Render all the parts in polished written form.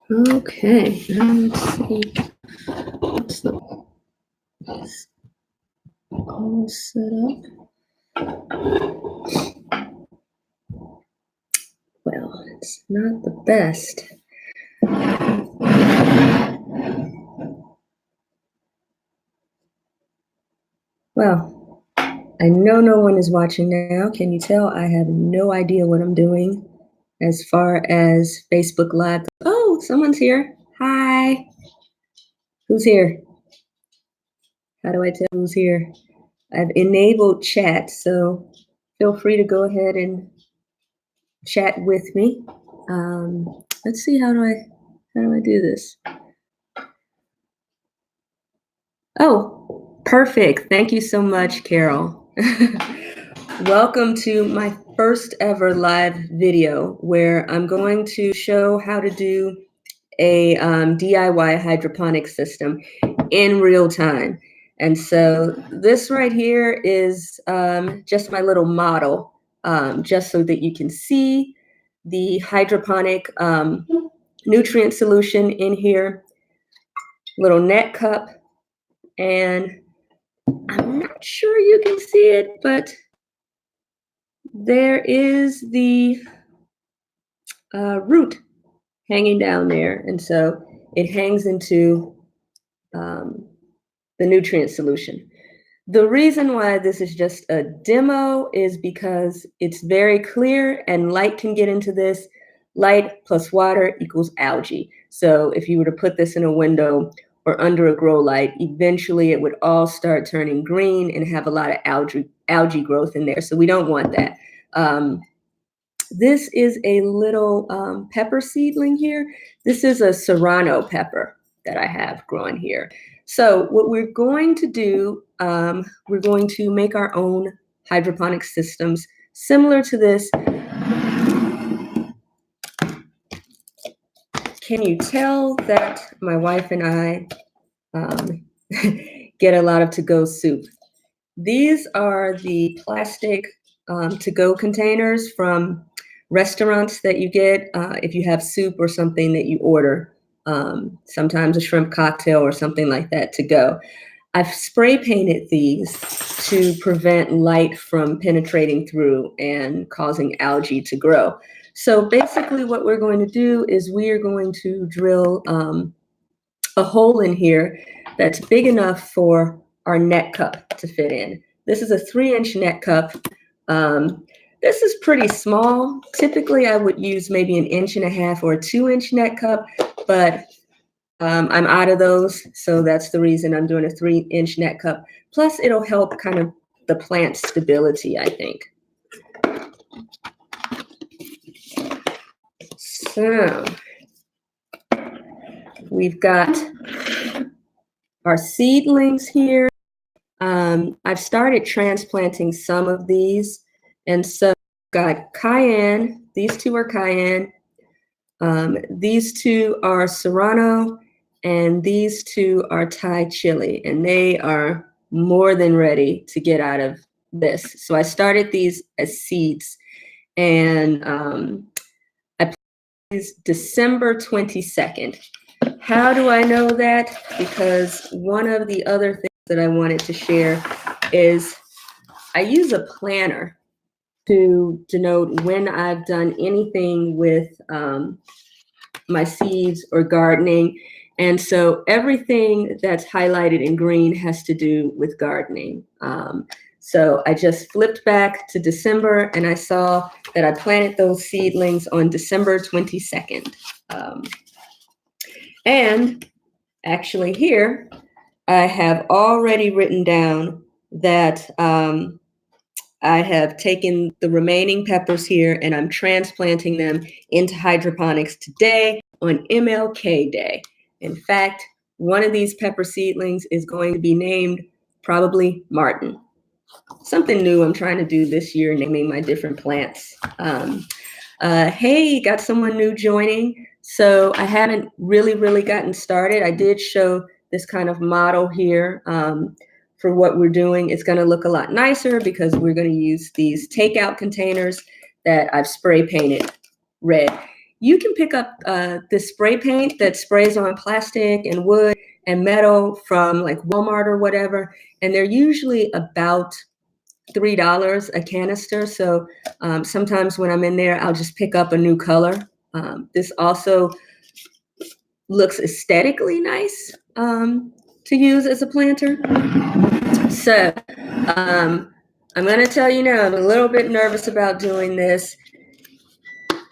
Okay, now let's see. What's the all set up? Well, it's not the best. Well, I know no one is watching now. Can you tell I have no idea what I'm doing as far as Facebook Live? Oh, someone's here. Hi. Who's here? How do I tell who's here? I've enabled chat, so feel free to go ahead and chat with me. Let's see, how do I do this? Oh, perfect. Thank you so much, Carol. Welcome to my first ever live video where I'm going to show how to do a DIY hydroponic system in real time. And so this right here is just my little model, just so that you can see the hydroponic nutrient solution in here, little net cup, and I'm not sure you can see it, but there is the root hanging down there. And so it hangs into the nutrient solution. The reason why this is just a demo is because it's very clear and light can get into this. Light plus water equals algae. So if you were to put this in a window or under a grow light, eventually it would all start turning green and have a lot of algae growth in there. So we don't want that. This is a little pepper seedling here. This is a serrano pepper that I have growing here. So what we're going to do, we're going to make our own hydroponic systems similar to this. Can you tell that my wife and I get a lot of to-go soup? These are the plastic to-go containers from restaurants that you get if you have soup or something that you order. Sometimes a shrimp cocktail or something like that to go. I've spray painted these to prevent light from penetrating through and causing algae to grow. So basically what we're going to do is we are going to drill a hole in here that's big enough for our net cup to fit in. This is a 3-inch net cup. This is pretty small. Typically, I would use maybe 1.5 inch or a 2-inch net cup, but I'm out of those, so that's the reason I'm doing a 3-inch net cup. Plus, it'll help kind of the plant stability, I think. So we've got our seedlings here. I've started transplanting some of these, and so got cayenne. These two are cayenne. These two are serrano, and these two are Thai chili, and they are more than ready to get out of this. So I started these as seeds, and I planted these December 22nd. How do I know that? Because one of the other things that I wanted to share is I use a planner to denote when I've done anything with my seeds or gardening. And so everything that's highlighted in green has to do with gardening. So I just flipped back to December and I saw that I planted those seedlings on December 22nd. And actually here, I have already written down that I have taken the remaining peppers here and I'm transplanting them into hydroponics today on MLK Day. In fact, one of these pepper seedlings is going to be named probably Martin. Something new I'm trying to do this year, naming my different plants. Hey, got someone new joining. So I haven't really gotten started. I did show this kind of model here for what we're doing. It's going to look a lot nicer because we're going to use these takeout containers that I've spray painted red. you can pick up this spray paint that sprays on plastic and wood and metal from like Walmart or whatever, and they're usually about $3 a canister. So sometimes when I'm in there, I'll just pick up a new color. This also looks aesthetically nice to use as a planter. So I'm going to tell you now, I'm a little bit nervous about doing this.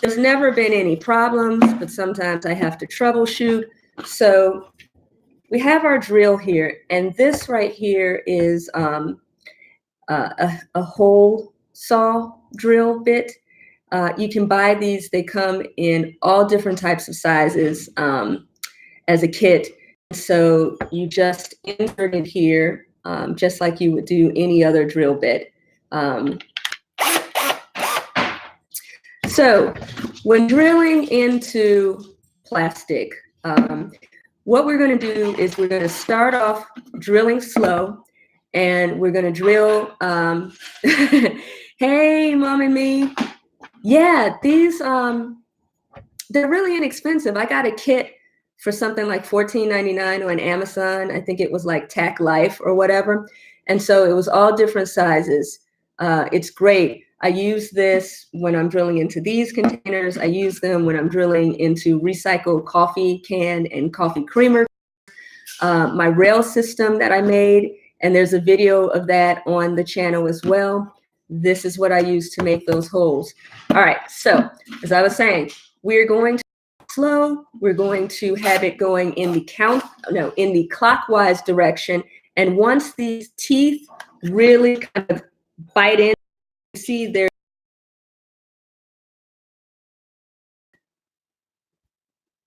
There's never been any problems, but sometimes I have to troubleshoot. So we have our drill here, and this right here is a hole saw drill bit. You can buy these. They come in all different types of sizes as a kit. So you just insert it here, just like you would do any other drill bit. So when drilling into plastic, what we're going to do is we're going to start off drilling slow, and we're going to drill. Hey, Mom and Me. Yeah, these, they're really inexpensive. I got a kit for something like $14.99 on Amazon. I think it was like Tack Life or whatever. And so it was all different sizes. It's great. I use this when I'm drilling into these containers. I use them when I'm drilling into recycled coffee can and coffee creamer. My rail system that I made, and there's a video of that on the channel as well. This is what I use to make those holes. All right, so as I was saying, we're going to slow. We're going to have it going in the clockwise direction. And once these teeth really kind of bite in, you see there.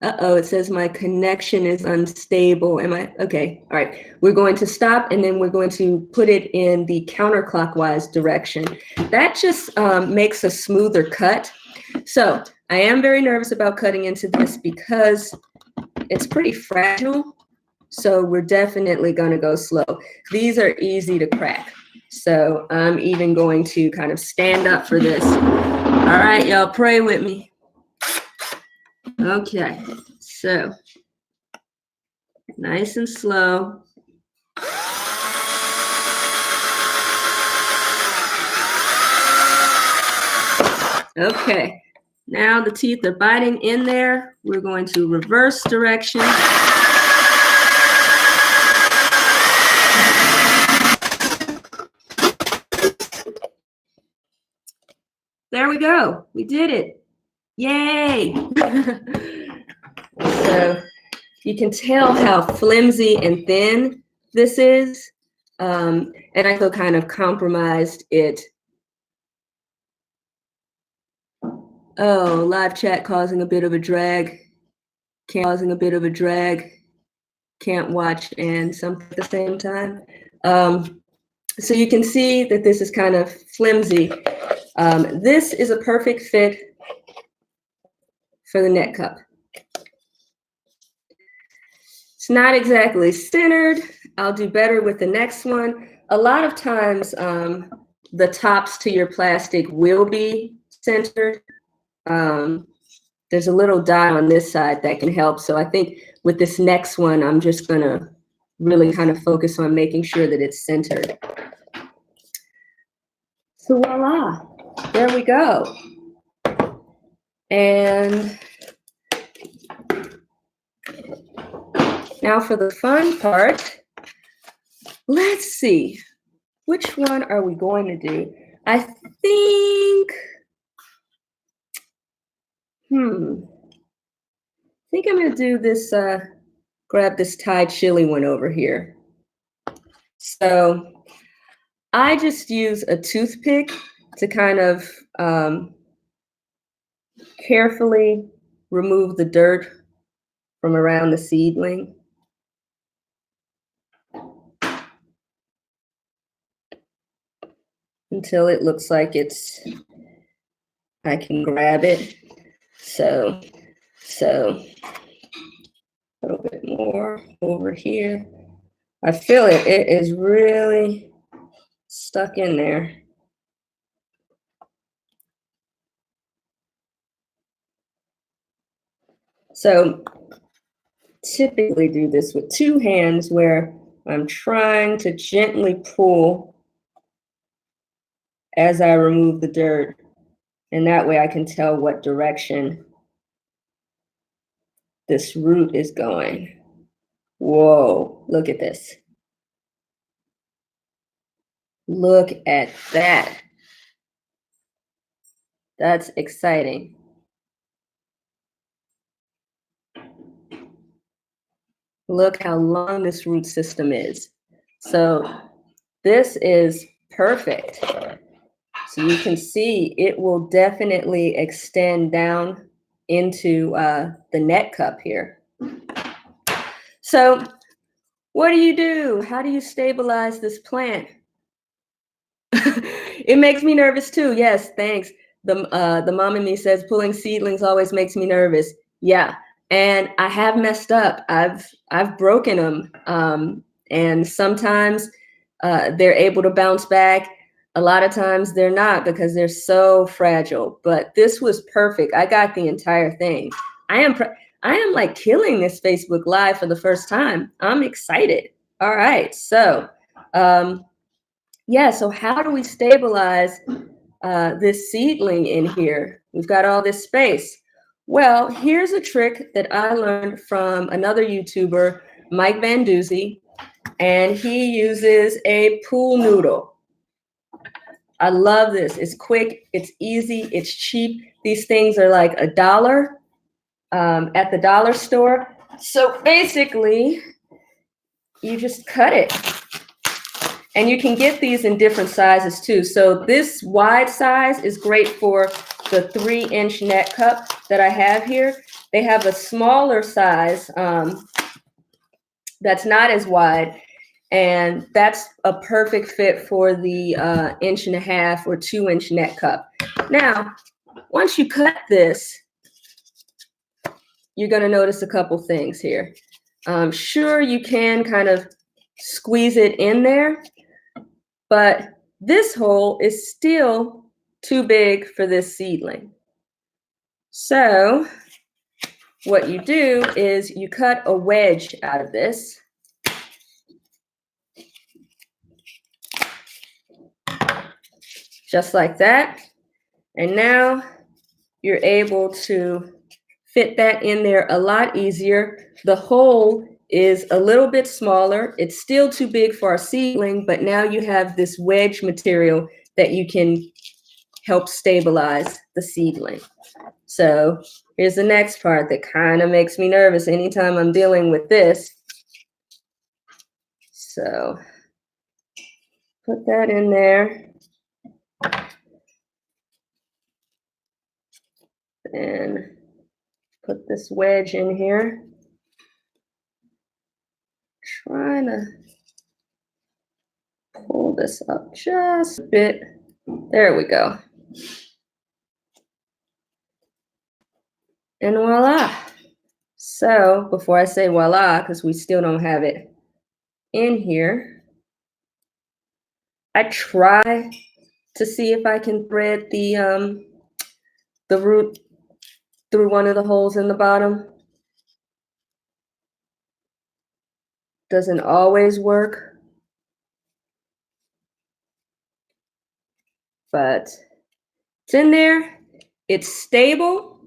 Uh-oh, it says my connection is unstable. Am I okay? All right, we're going to stop, and then we're going to put it in the counterclockwise direction. That just makes a smoother cut. So I am very nervous about cutting into this because it's pretty fragile. So we're definitely going to go slow. These are easy to crack. So I'm even going to kind of stand up for this. All right, y'all, pray with me. Okay, so nice and slow. Okay, now the teeth are biting in there. We're going to reverse direction. There we go. We did it. Yay. So you can tell how flimsy and thin this is. And I feel kind of compromised it. Oh, live chat causing a bit of a drag. Causing a bit of a drag. Can't watch and something at the same time. So you can see that this is kind of flimsy. This is a perfect fit for the neck cup. It's not exactly centered. I'll do better with the next one. A lot of times, the tops to your plastic will be centered. There's a little dot on this side that can help. So I think with this next one, I'm just gonna really kind of focus on making sure that it's centered. So voila, there we go. And now for the fun part, let's see, which one are we going to do? I think, I think I'm going to do this, grab this Thai chili one over here. So I just use a toothpick to kind of carefully remove the dirt from around the seedling. Until it looks like I can grab it. So a little bit more over here. I feel it. It is really stuck in there. So typically do this with 2 hands where I'm trying to gently pull as I remove the dirt. And that way I can tell what direction this root is going. Whoa, look at this. Look at that. That's exciting. Look how long this root system is. So this is perfect. So you can see it will definitely extend down into the net cup here. So what do? How do you stabilize this plant? It makes me nervous too. Yes, thanks. The mom in me says pulling seedlings always makes me nervous. Yeah, and I have messed up. I've broken them, and sometimes they're able to bounce back. A lot of times they're not because they're so fragile. But this was perfect. I got the entire thing. I am like killing this Facebook Live for the first time. I'm excited. All right, so. Yeah, so how do we stabilize this seedling in here? We've got all this space. Well, here's a trick that I learned from another YouTuber, Mike Van Duzy, and he uses a pool noodle. I love this. It's quick, it's easy, it's cheap. These things are like $1 at the dollar store. So basically, you just cut it. And you can get these in different sizes too. So this wide size is great for the 3-inch net cup that I have here. They have a smaller size that's not as wide. And that's a perfect fit for the 1.5 inch or 2-inch net cup. Now, once you cut this, you're gonna notice a couple things here. Sure, you can kind of squeeze it in there, but this hole is still too big for this seedling. So what you do is you cut a wedge out of this. Just like that. And now you're able to fit that in there a lot easier. The hole is a little bit smaller. It's still too big for our seedling, but now you have this wedge material that you can help stabilize the seedling. So here's the next part that kind of makes me nervous anytime I'm dealing with this. So put that in there. And put this wedge in here. Trying to pull this up just a bit. There we go. And voila. So before I say voila, because we still don't have it in here, I try to see if I can thread the root through one of the holes in the bottom. Doesn't always work, but it's in there. It's stable.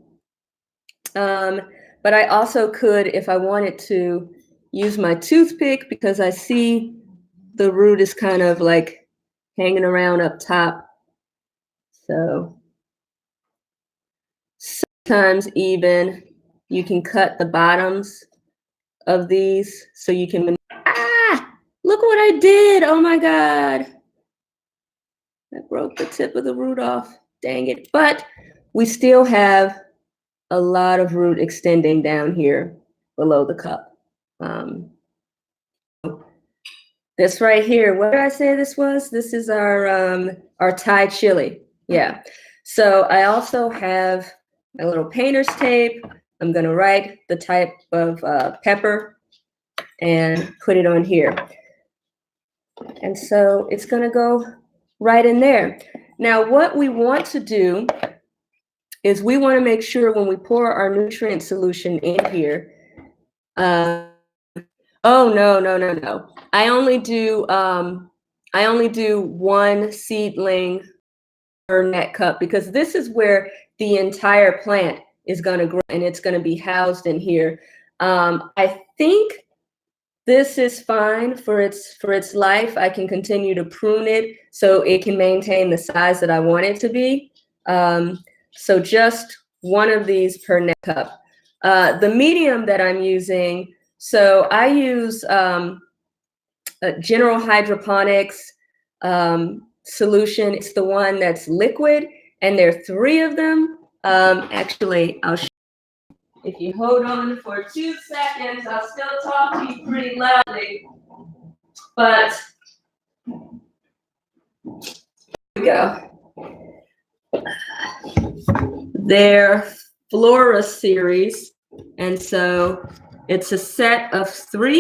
But I also could, if I wanted to, use my toothpick because I see the root is kind of like hanging around up top. So sometimes even you can cut the bottoms of these so you can, look what I did. Oh my God. I broke the tip of the root off. Dang it. But we still have a lot of root extending down here below the cup. This right here, what did I say this was? This is our Thai chili. Yeah. So I also have a little painter's tape. I'm gonna write the type of pepper and put it on here. And so it's gonna go right in there. Now what we want to do is we want to make sure when we pour our nutrient solution in here, oh, no. I only do one seedling per net cup because this is where the entire plant is going to grow and it's going to be housed in here. I think this is fine for its life. I can continue to prune it so it can maintain the size that I want it to be. So just one of these per net cup. The medium that I'm using, so I use General Hydroponics solution. It's the one that's liquid, and there are 3 of them. Actually, I'll show you. If you hold on for 2 seconds, I'll still talk to you pretty loudly. But here we go. They're Flora series, and so it's a set of 3.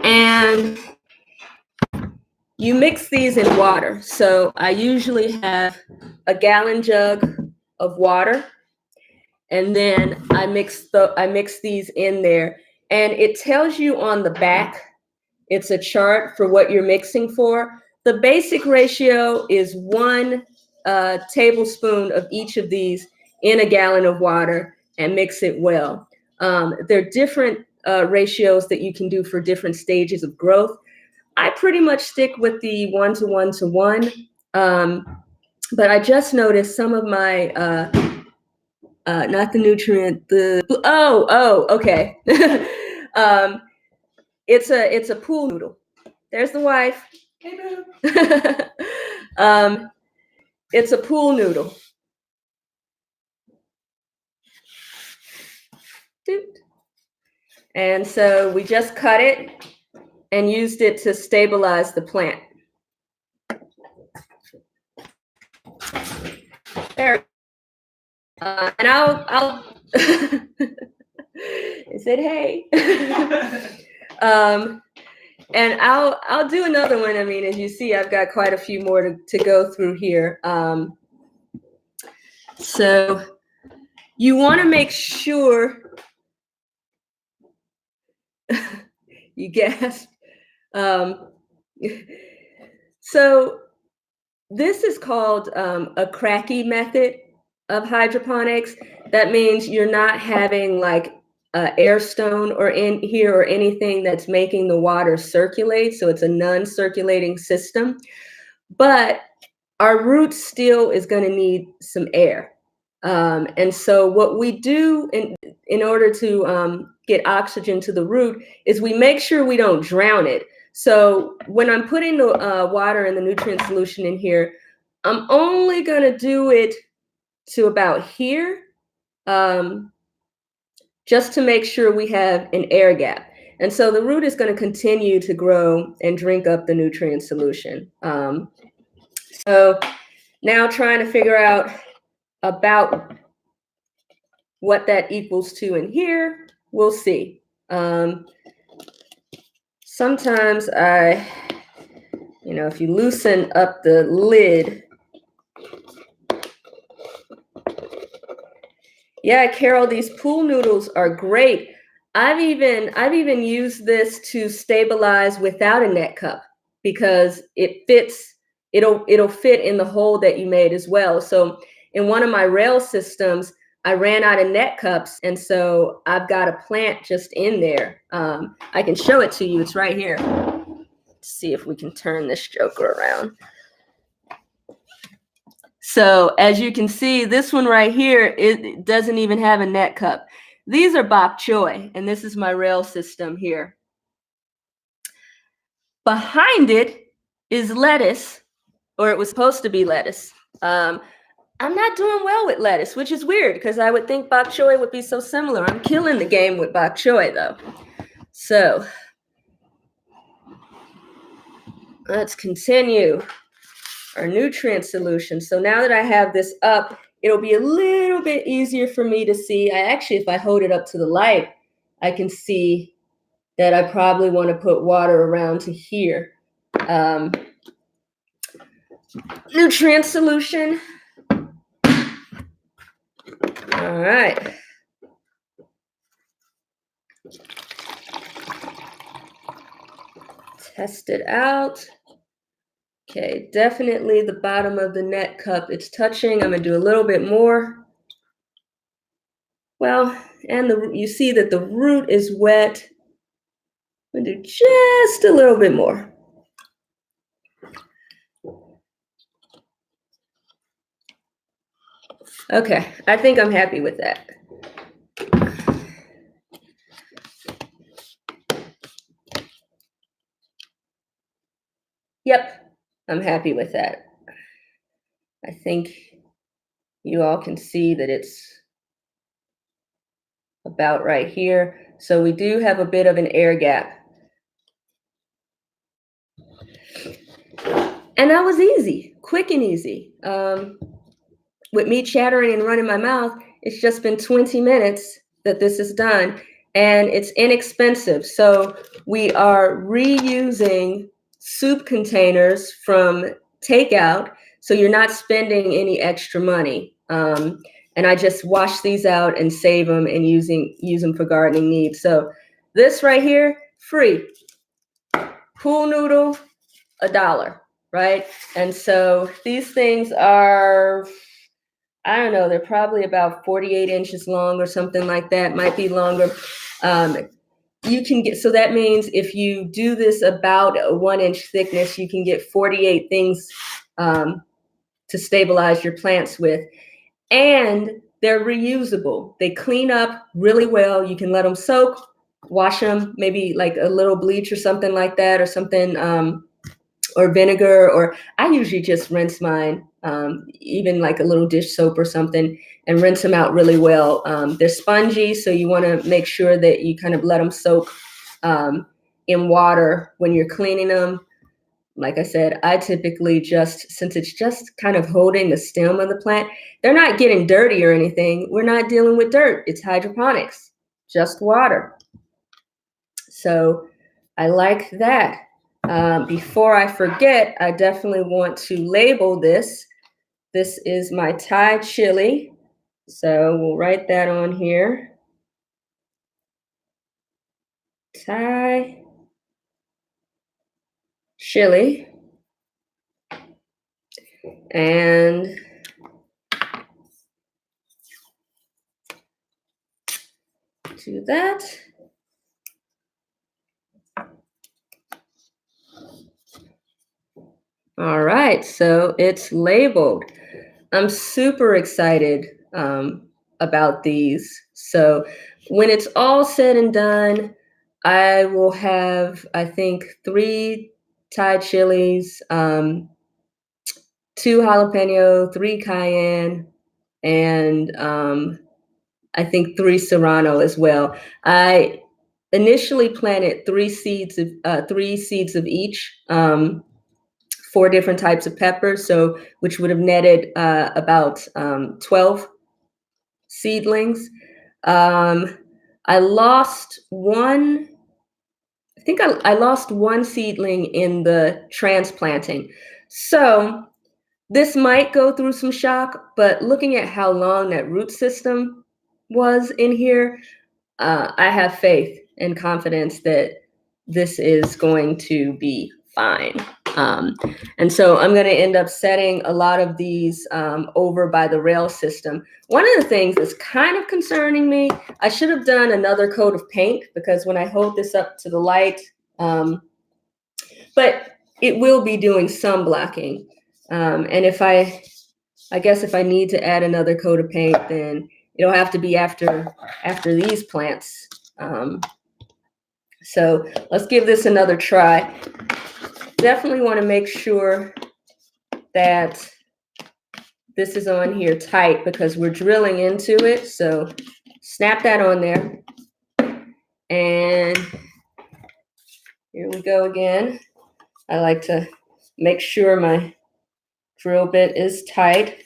And you mix these in water. So I usually have a gallon jug of water, and then I mix these in there. And it tells you on the back, it's a chart for what you're mixing for. The basic ratio is 1 tablespoon of each of these in a gallon of water, and mix it well. There are different ratios that you can do for different stages of growth. I pretty much stick with the 1 to 1 to 1. But I just noticed some of my, not the nutrient, okay. It's a pool noodle. There's the wife. Hey, boo. It's a pool noodle. And so we just cut it and used it to stabilize the plant. There. And I'll it said, hey. And I'll do another one. I mean, as you see, I've got quite a few more to go through here. So you want to make sure you gasp. So this is called a cracky method of hydroponics. That means you're not having like air stone or in here or anything that's making the water circulate. So it's a non-circulating system. But our root still is going to need some air. And so what we do in order to get oxygen to the root is we make sure we don't drown it. So when I'm putting the water and the nutrient solution in here, I'm only going to do it to about here, just to make sure we have an air gap. And so the root is going to continue to grow and drink up the nutrient solution. So now trying to figure out about what that equals to in here, we'll see. Sometimes if you loosen up the lid. Yeah, Carol, these pool noodles are great. I've even used this to stabilize without a net cup because it fits. It'll fit in the hole that you made as well. So in one of my rail systems, I ran out of net cups, and so I've got a plant just in there. I can show it to you. It's right here. Let's see if we can turn this joker around. So as you can see, this one right here, it doesn't even have a net cup. These are bok choy, and this is my rail system here. Behind it is lettuce, or it was supposed to be lettuce. I'm not doing well with lettuce, which is weird because I would think bok choy would be so similar. I'm killing the game with bok choy though. So let's continue our nutrient solution. So now that I have this up, it'll be a little bit easier for me to see. If I hold it up to the light, I can see that I probably want to put water around to here. Nutrient solution. All right. Test it out. Okay, definitely the bottom of the net cup, it's touching. I'm gonna do a little bit more. Well, and you see that the root is wet. I'm gonna do just a little bit more. Okay, I think I'm happy with that. Yep, I'm happy with that. I think you all can see that it's about right here. So we do have a bit of an air gap. And that was easy, quick and easy. With me chattering and running my mouth, it's just been 20 minutes that this is done, and it's inexpensive. So we are reusing soup containers from takeout, so you're not spending any extra money. And I just wash these out and save them and use them for gardening needs. So this right here, free. Pool noodle, $1, right? And so these things are, I don't know, they're probably about 48 inches long or something like that, might be longer. You can get, so that means if you do this about a 1-inch thickness, you can get 48 things to stabilize your plants with. And they're reusable. They clean up really well. You can let them soak, wash them, maybe like a little bleach or something like that, or something, or vinegar, or I usually just rinse mine, even like a little dish soap or something, and rinse them out really well. They're spongy, so you want to make sure that you kind of let them soak in water when you're cleaning them. Like I said, I typically just, since it's just kind of holding the stem of the plant, they're not getting dirty or anything. We're not dealing with dirt. It's hydroponics, just water. So I like that. Before I forget, I definitely want to label this. This is my Thai chili. So we'll write that on here. Thai chili. And do that. All right, so it's labeled. I'm super excited about these. So when it's all said and done, I will have, I think, 3 Thai chilies, 2 jalapeno, 3 cayenne, and I think 3 serrano as well. I initially planted 3 seeds of each. 4 different types of peppers, so which would have netted about 12 seedlings. I lost one. I think I lost 1 seedling in the transplanting. So this might go through some shock, but looking at how long that root system was in here, I have faith and confidence that this is going to be fine. And so I'm going to end up setting a lot of these over by the rail system. One of the things that's kind of concerning me, I should have done another coat of paint, because when I hold this up to the light, but it will be doing some blocking. And if I guess if I need to add another coat of paint, then it'll have to be after these plants. So let's give this another try. Definitely want to make sure that this is on here tight, because we're drilling into it. So snap that on there. And here we go again. I like to make sure my drill bit is tight.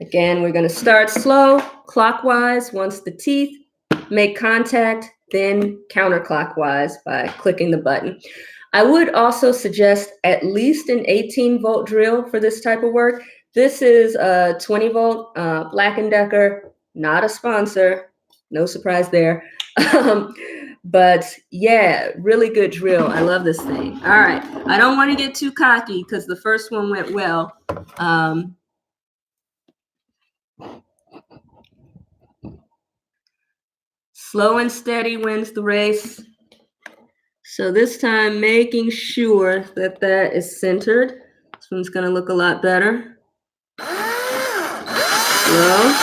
Again, we're going to start slow, clockwise. Once the teeth make contact, then counterclockwise by clicking the button. I would also suggest at least an 18-volt drill for this type of work. This is a 20-volt Black & Decker, not a sponsor, no surprise there. But yeah, really good drill. I love this thing. All right, I don't want to get too cocky because the first one went well. Slow and steady wins the race. So this time, making sure that that is centered. This one's gonna look a lot better. Slow.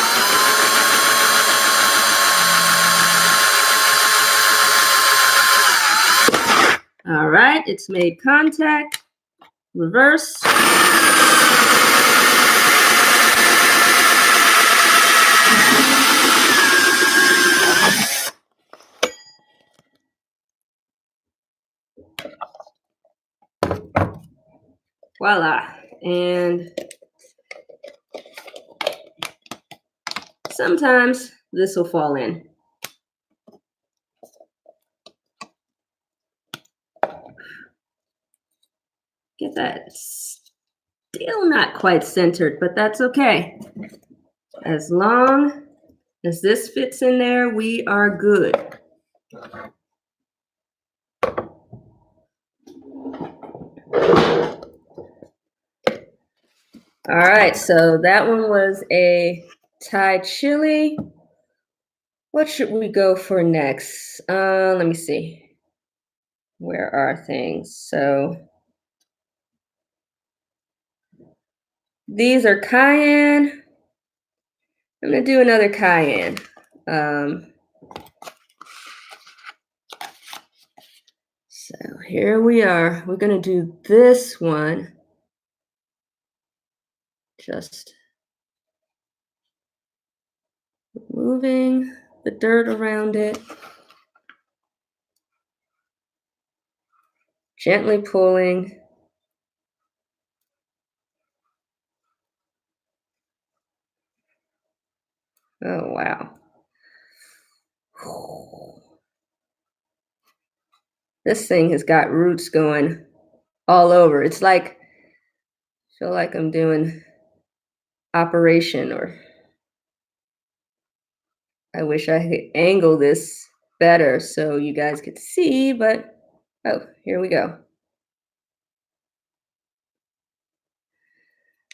All right, it's made contact. Reverse. Voila. And sometimes this will fall in. Get that. Still not quite centered, but that's okay. As long as this fits in there, we are good. All right, so that one was a Thai chili. What should we go for next? Let me see. Where are things? So these are cayenne. I'm gonna do another cayenne. So here we are. We're gonna do this one. Just moving the dirt around it. Gently pulling. Oh, wow. This thing has got roots going all over. It's like, I feel like I'm doing operation, or I wish I could angle this better so you guys could see, but oh, here we go.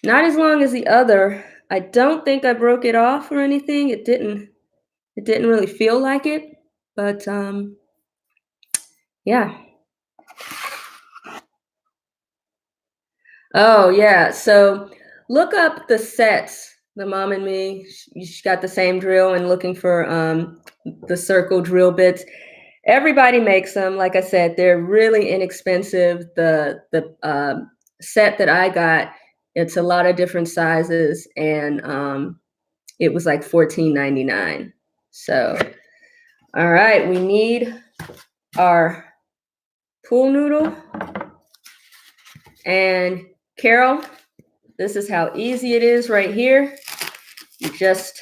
Not as long as the other. I don't think I broke it off or anything. It didn't really feel like it, but yeah. Oh yeah, so look up the sets. The Mom and Me, she got the same drill, and looking for the circle drill bits. Everybody makes them. Like I said, they're really inexpensive. The set that I got, it's a lot of different sizes, and it was like $14.99. So, all right, we need our pool noodle. And Carol, this is how easy it is right here. You just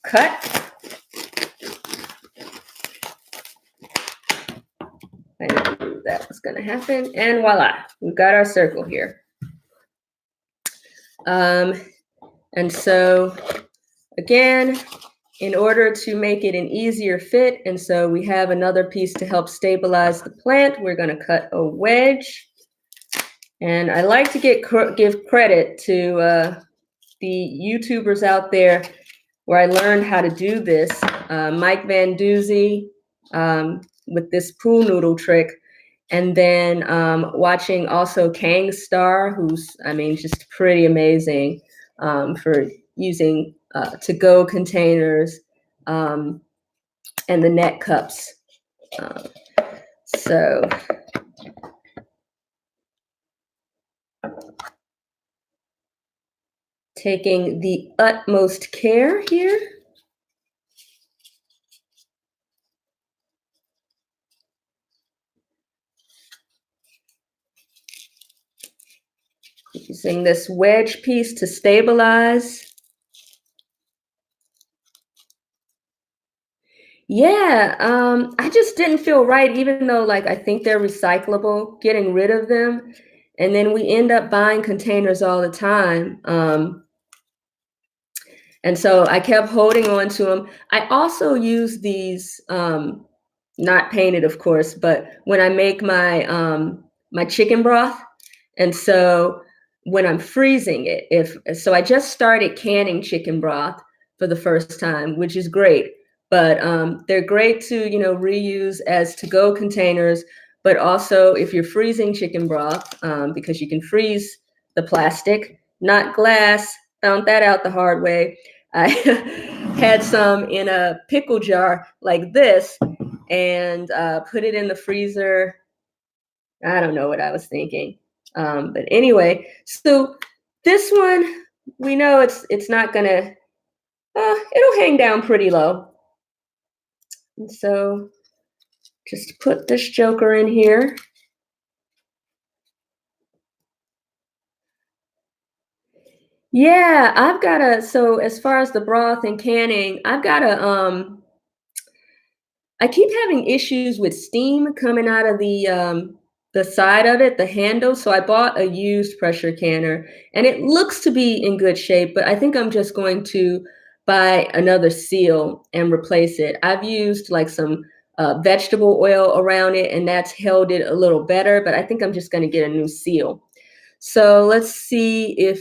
cut. I knew that was going to happen. And voila, we've got our circle here. And so, again, in order to make it an easier fit, and so we have another piece to help stabilize the plant, we're going to cut a wedge. And I like to give credit to the YouTubers out there where I learned how to do this. Mike Van Doozy with this pool noodle trick. And then watching also Kang Star, who's, I mean, just pretty amazing for using to-go containers and the net cups. So taking the utmost care here. Using this wedge piece to stabilize. Yeah, I just didn't feel right, even though like I think they're recyclable, getting rid of them. And then we end up buying containers all the time. And so I kept holding on to them. I also use these, not painted, of course, but when I make my chicken broth, and so when I'm freezing it, if so, I just started canning chicken broth for the first time, which is great. But they're great to reuse as to-go containers. But also, if you're freezing chicken broth, because you can freeze the plastic, not glass. Found that out the hard way. I had some in a pickle jar like this and put it in the freezer. I don't know what I was thinking. But anyway, so this one, we know it's not gonna, it'll hang down pretty low. And so just put this joker in here. Yeah, I've got a, so as far as the broth and canning, I've got a, I keep having issues with steam coming out of the side of it, the handle. So I bought a used pressure canner, and it looks to be in good shape, but I think I'm just going to buy another seal and replace it. I've used like some vegetable oil around it, and that's held it a little better, but I think I'm just going to get a new seal. So let's see if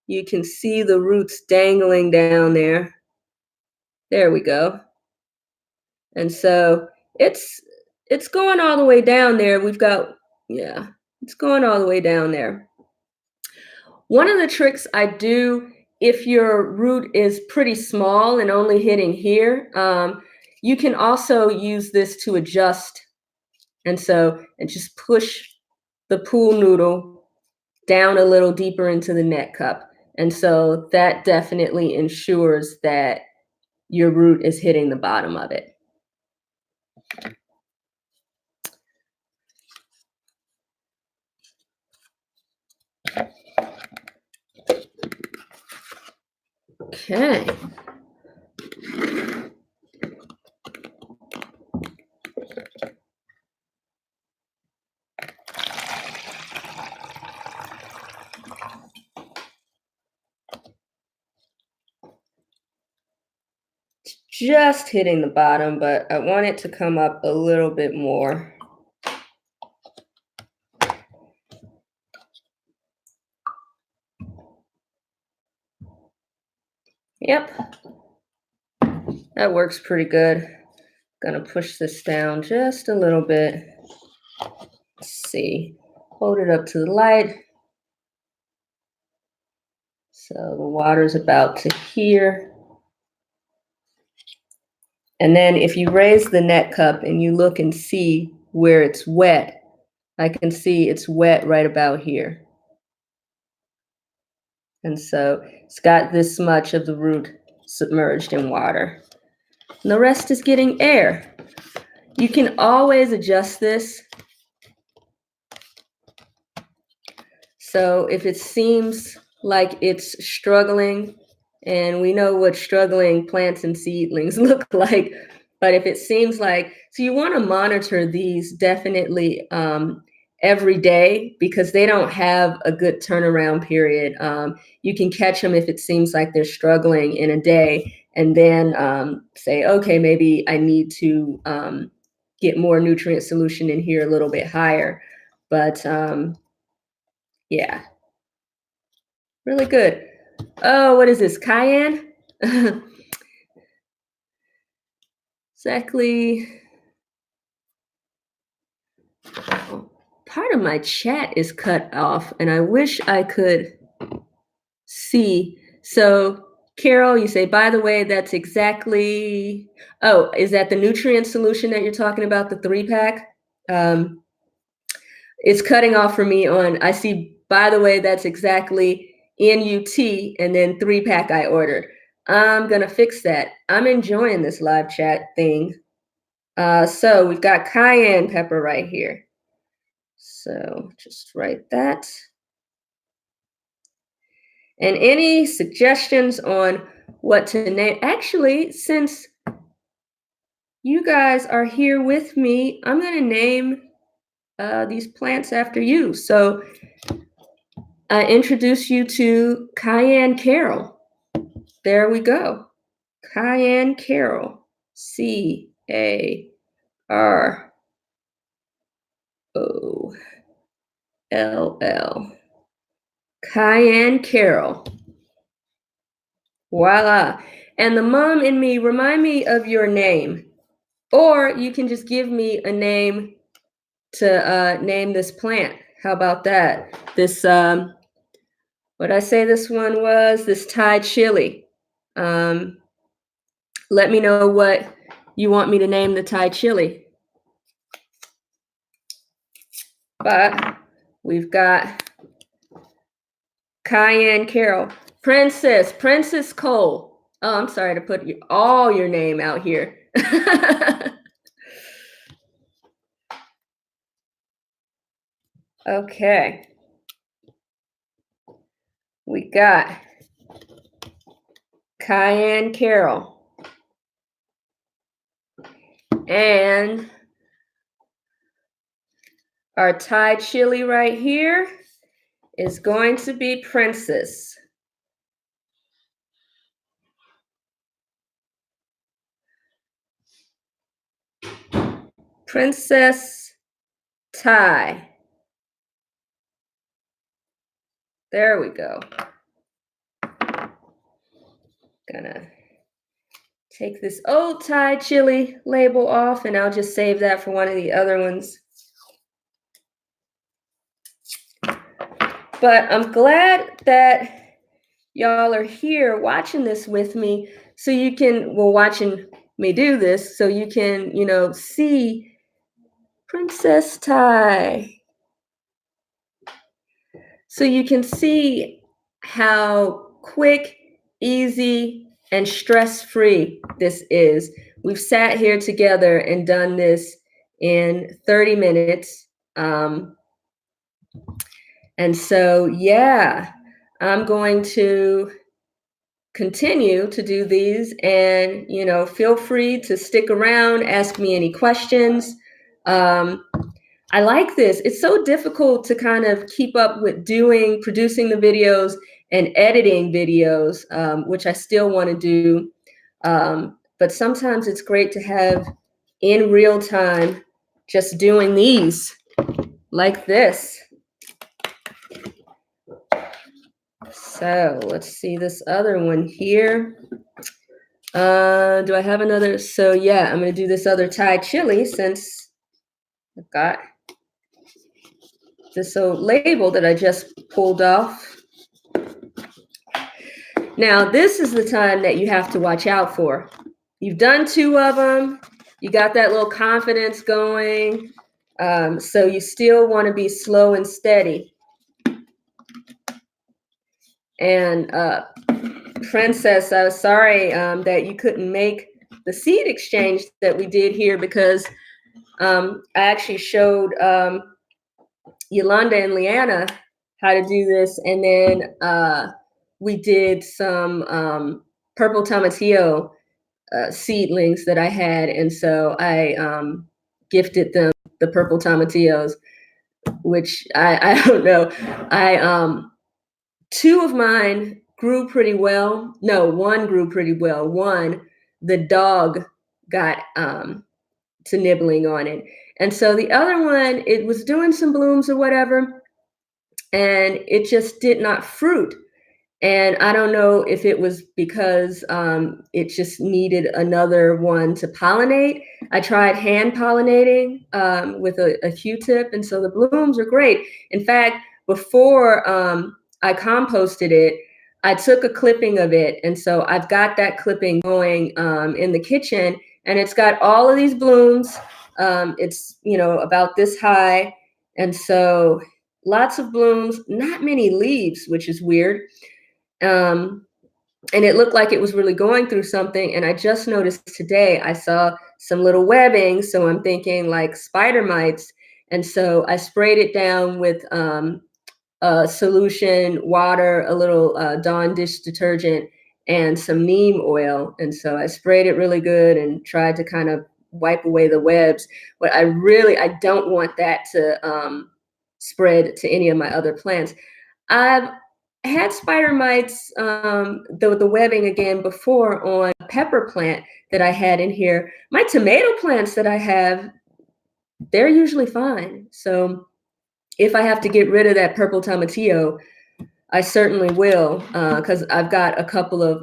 you can see the roots dangling down there. There we go. And so it's it's going all the way down there. We've got, yeah, it's going all the way down there. One of the tricks I do, if your root is pretty small and only hitting here, you can also use this to adjust. And so, and just push the pool noodle down a little deeper into the net cup. And so that definitely ensures that your root is hitting the bottom of it. Okay. Just hitting the bottom, but I want it to come up a little bit more. Yep, that works pretty good. Gonna push this down just a little bit. Let's see, hold it up to the light. So the water's about to here. And then if you raise the net cup and you look and see where it's wet, I can see it's wet right about here. And so it's got this much of the root submerged in water. And the rest is getting air. You can always adjust this. So if it seems like it's struggling, and we know what struggling plants and seedlings look like, but if it seems like, so you want to monitor these definitely every day, because they don't have a good turnaround period. You can catch them if it seems like they're struggling in a day, and then say, okay, maybe I need to get more nutrient solution in here a little bit higher. But yeah, really good. Oh, what is this? Cayenne? Exactly. Part of my chat is cut off, and I wish I could see. So, Carol, you say, by the way, that's exactly. Oh, is that the nutrient solution that you're talking about, the 3-pack? It's cutting off for me on, I see, by the way, that's exactly NUT, and then 3-pack I ordered. I'm gonna fix that. I'm enjoying this live chat thing. So we've got cayenne pepper right here. So just write that. And any suggestions on what to name? Actually, since you guys are here with me. I'm going to name these plants after you. So I introduce you to Cayenne Carol. There we go. Cayenne Carol. Carol. Cayenne Carol. Voila. And the mom in me, remind me of your name. Or you can just give me a name to name this plant. How about that? This, what I say this one was? This Thai chili. Let me know what you want me to name the Thai chili. But we've got Cayenne Carol. Princess Cole. Oh, I'm sorry to put all your name out here. Okay. We got Cayenne Carol. And our Thai chili right here is going to be Princess. Princess Thai. There we go. Gonna take this old Thai chili label off, and I'll just save that for one of the other ones. But I'm glad that y'all are here watching this with me, so you can, well, watching me do this, so you can, see Princess Thai. So you can see how quick, easy, and stress-free this is. We've sat here together and done this in 30 minutes. And so, yeah, I'm going to continue to do these, and, feel free to stick around, ask me any questions. I like this. It's so difficult to kind of keep up with producing the videos and editing videos, which I still want to do. But sometimes it's great to have in real time, just doing these like this. So let's see this other one here. Do I have another? So yeah, I'm going to do this other Thai chili since I've got this old label that I just pulled off. Now, this is the time that you have to watch out for. You've done 2 of them. You got that little confidence going. So you still want to be slow and steady. And Princess, I was sorry that you couldn't make the seed exchange that we did here, because I actually showed Yolanda and Leanna how to do this, and then we did some purple tomatillo seedlings that I had, and so I gifted them the purple tomatillos, which I don't know. 2 of mine grew pretty well. No, 1 grew pretty well. 1, the dog got to nibbling on it. And so the other one, it was doing some blooms or whatever, and it just did not fruit. And I don't know if it was because it just needed another one to pollinate. I tried hand pollinating with a Q-tip, and so the blooms are great. In fact, before I composted it, I took a clipping of it, and so I've got that clipping going in the kitchen, and it's got all of these blooms. It's, about this high, and so lots of blooms, not many leaves, which is weird. And it looked like it was really going through something. And I just noticed today, I saw some little webbing. So I'm thinking like spider mites. And so I sprayed it down with solution, water, a little Dawn dish detergent, and some neem oil. And so I sprayed it really good and tried to kind of wipe away the webs. But I don't want that to spread to any of my other plants. I've had spider mites, the webbing again before on a pepper plant that I had in here. My tomato plants that I have, they're usually fine. So if I have to get rid of that purple tomatillo, I certainly will, because I've got a couple of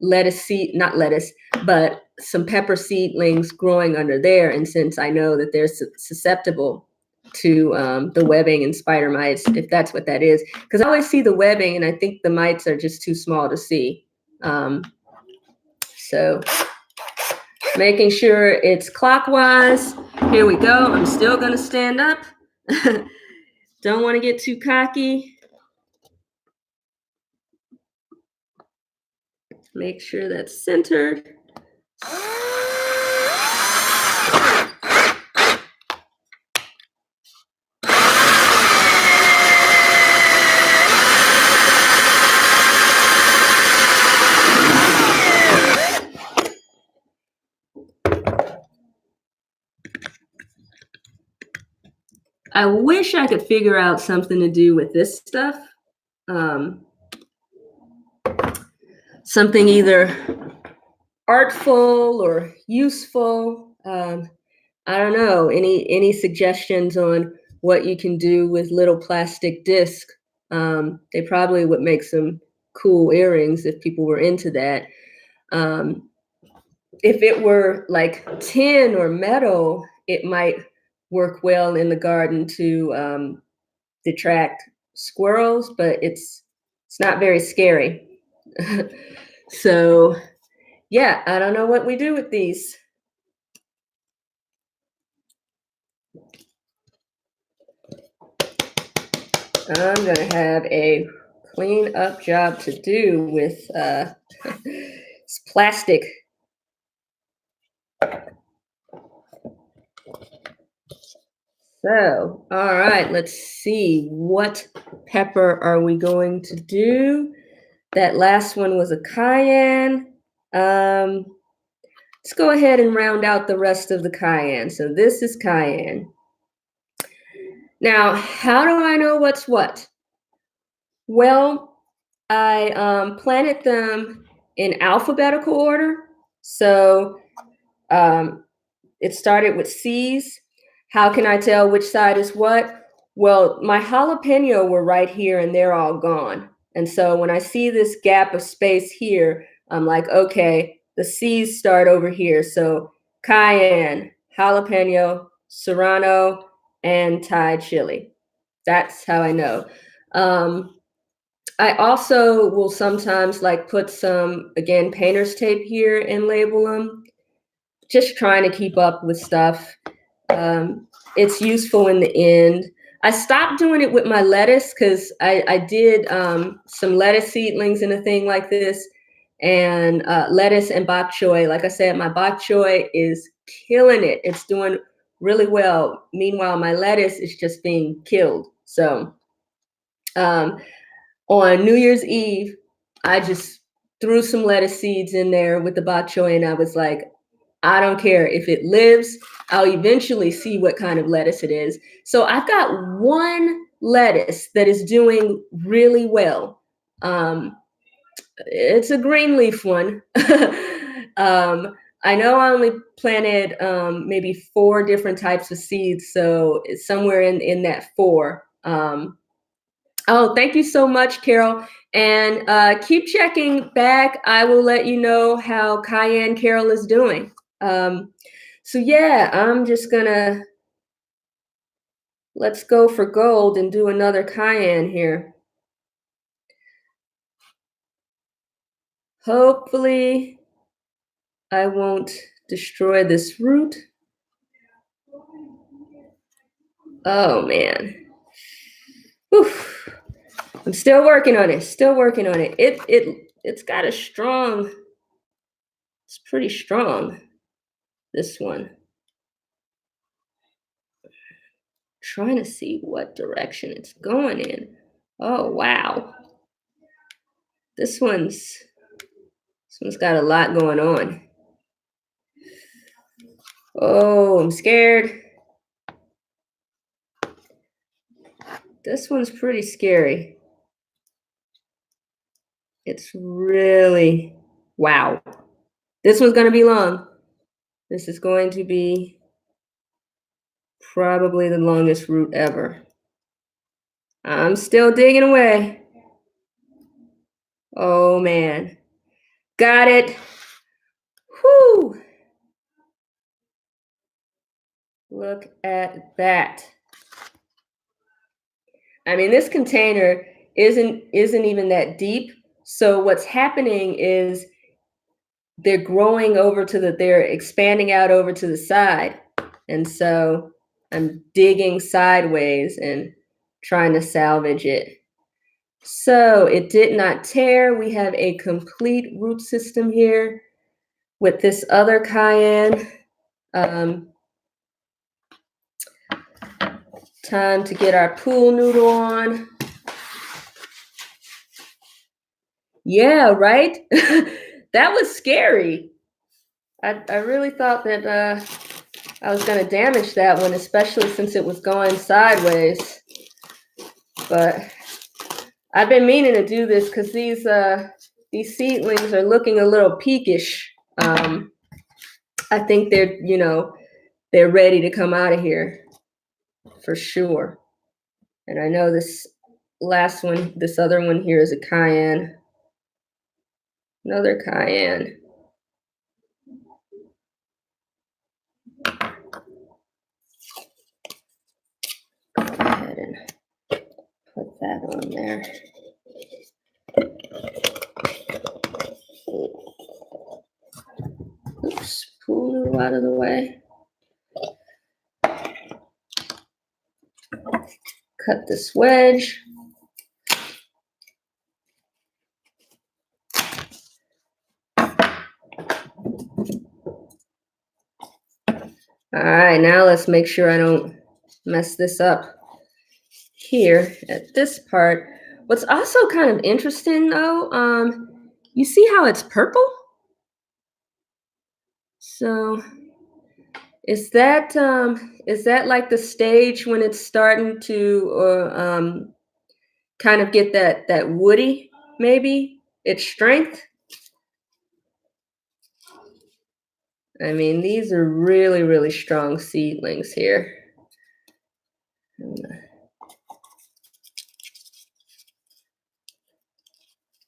not lettuce, but some pepper seedlings growing under there. And since I know that they're susceptible to the webbing and spider mites, if that's what that is, because I always see the webbing and I think the mites are just too small to see. So making sure it's clockwise. Here we go. I'm still going to stand up. Don't want to get too cocky. Make sure that's centered. I wish I could figure out something to do with this stuff. Something either artful or useful. I don't know. Any suggestions on what you can do with little plastic discs? They probably would make some cool earrings if people were into that. If it were like tin or metal, it might work well in the garden to detract squirrels, but it's not very scary. So yeah, I don't know what we do with these. I'm gonna have a clean up job to do with this plastic. So, all right, let's see. What pepper are we going to do? That last one was a cayenne. Let's go ahead and round out the rest of the cayenne. So this is cayenne. Now, how do I know what's what? Well, I planted them in alphabetical order. So it started with C's. How can I tell which side is what? Well, my jalapeno were right here and they're all gone. And so when I see this gap of space here, I'm like, okay, the C's start over here. So cayenne, jalapeno, serrano, and Thai chili. That's how I know. I also will sometimes like put some, again, painter's tape here and label them. Just trying to keep up with stuff. It's useful in the end. I stopped doing it with my lettuce because I did some lettuce seedlings in a thing like this, and lettuce and bok choy. Like I said, my bok choy is killing it. It's doing really well. Meanwhile, my lettuce is just being killed. So on New Year's Eve, I just threw some lettuce seeds in there with the bok choy, and I was like, I don't care if it lives. I'll eventually see what kind of lettuce it is. So I've got one lettuce that is doing really well. It's a green leaf one. I know I only planted maybe 4 different types of seeds, so it's somewhere in that 4. Oh, thank you so much, Carol. And keep checking back. I will let you know how Cayenne Carol is doing. So yeah, I'm just gonna, let's go for gold and do another cayenne here. Hopefully I won't destroy this root. Oh man. Oof. I'm still working on it, still working on it. It's got a strong, it's pretty strong, this one. Trying to see what direction it's going in. Oh wow. This one's got a lot going on. Oh, I'm scared. This one's pretty scary. It's really, wow. This one's going to be long. This is going to be probably the longest root ever. I'm still digging away. Oh man. Got it. Whew. Look at that. I mean, this container isn't even that deep. So what's happening is they're growing over to they're expanding out over to the side. And so I'm digging sideways and trying to salvage it. So it did not tear. We have a complete root system here with this other cayenne. Time to get our pool noodle on. Yeah, right? That was scary. I really thought that I was going to damage that one, especially since it was going sideways. But I've been meaning to do this because these seedlings are looking a little peakish. I think they're ready to come out of here for sure. And I know this other one here is a cayenne. Another cayenne. Go ahead and put that on there. Oops, pool noodle out of the way. Cut this wedge. All right, now let's make sure I don't mess this up here at this part. What's also kind of interesting though, you see how it's purple? So is that like the stage when it's starting to kind of get that woody, maybe? Its strength? I mean, these are really, really strong seedlings here.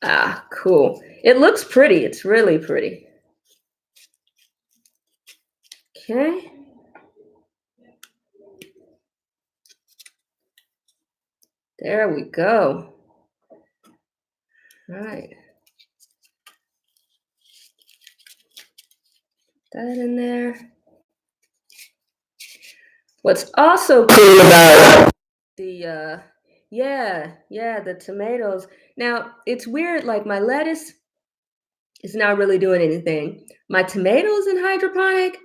Ah, cool. It looks pretty. It's really pretty. Okay. There we go. All right. That in there. What's also cool about the the tomatoes. Now, it's weird, like my lettuce is not really doing anything. My tomatoes in hydroponic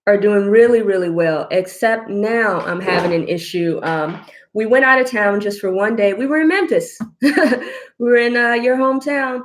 are doing really, really well, except now I'm having an issue. We went out of town just for one day. We were in Memphis. We were in your hometown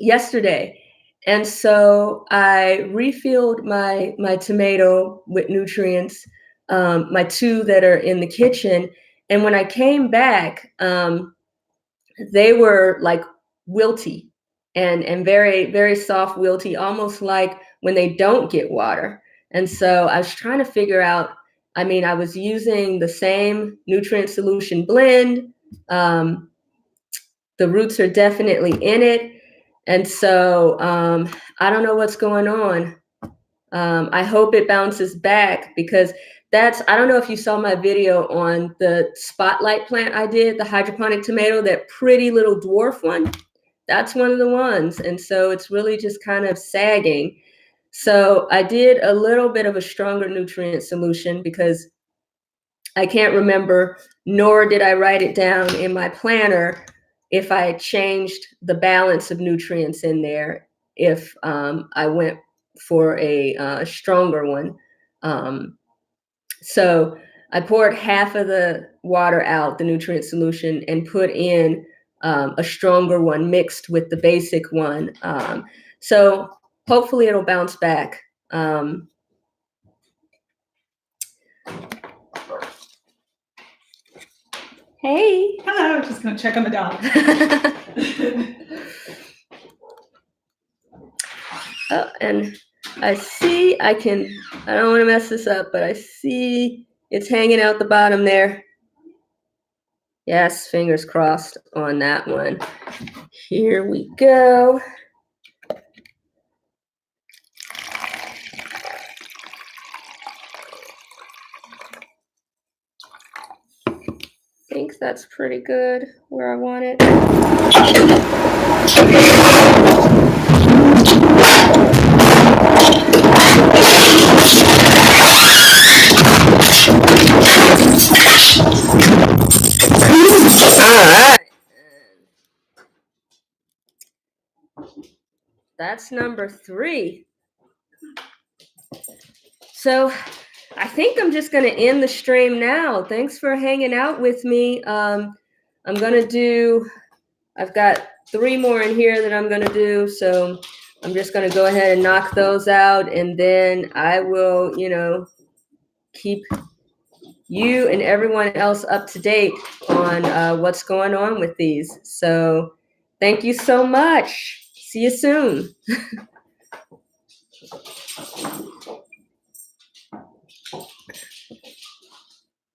yesterday. And so I refilled my tomato with nutrients, my two that are in the kitchen. And when I came back, they were like wilty and very, very soft wilty, almost like when they don't get water. And so I was trying to figure out, I mean, I was using the same nutrient solution blend. The roots are definitely in it. And so I don't know what's going on. I hope it bounces back because I don't know if you saw my video on the spotlight plant I did, the hydroponic tomato, that pretty little dwarf one. That's one of the ones. And so it's really just kind of sagging. So I did a little bit of a stronger nutrient solution because I can't remember, nor did I write it down in my planner if I changed the balance of nutrients in there, if I went for a stronger one. So I poured half of the water out, the nutrient solution, and put in a stronger one mixed with the basic one. So hopefully it'll bounce back. Hey. Hello, just gonna check on the dog. Oh, and I see I don't want to mess this up, but I see it's hanging out the bottom there. Yes, fingers crossed on that one. Here we go. I think that's pretty good where I want it. All right. That's number 3. So I think I'm just going to end the stream now. Thanks for hanging out with me. I'm going to do, I've got 3 more in here that I'm going to do. So I'm just going to go ahead and knock those out. And then I will, keep you and everyone else up to date on what's going on with these. So thank you so much. See you soon.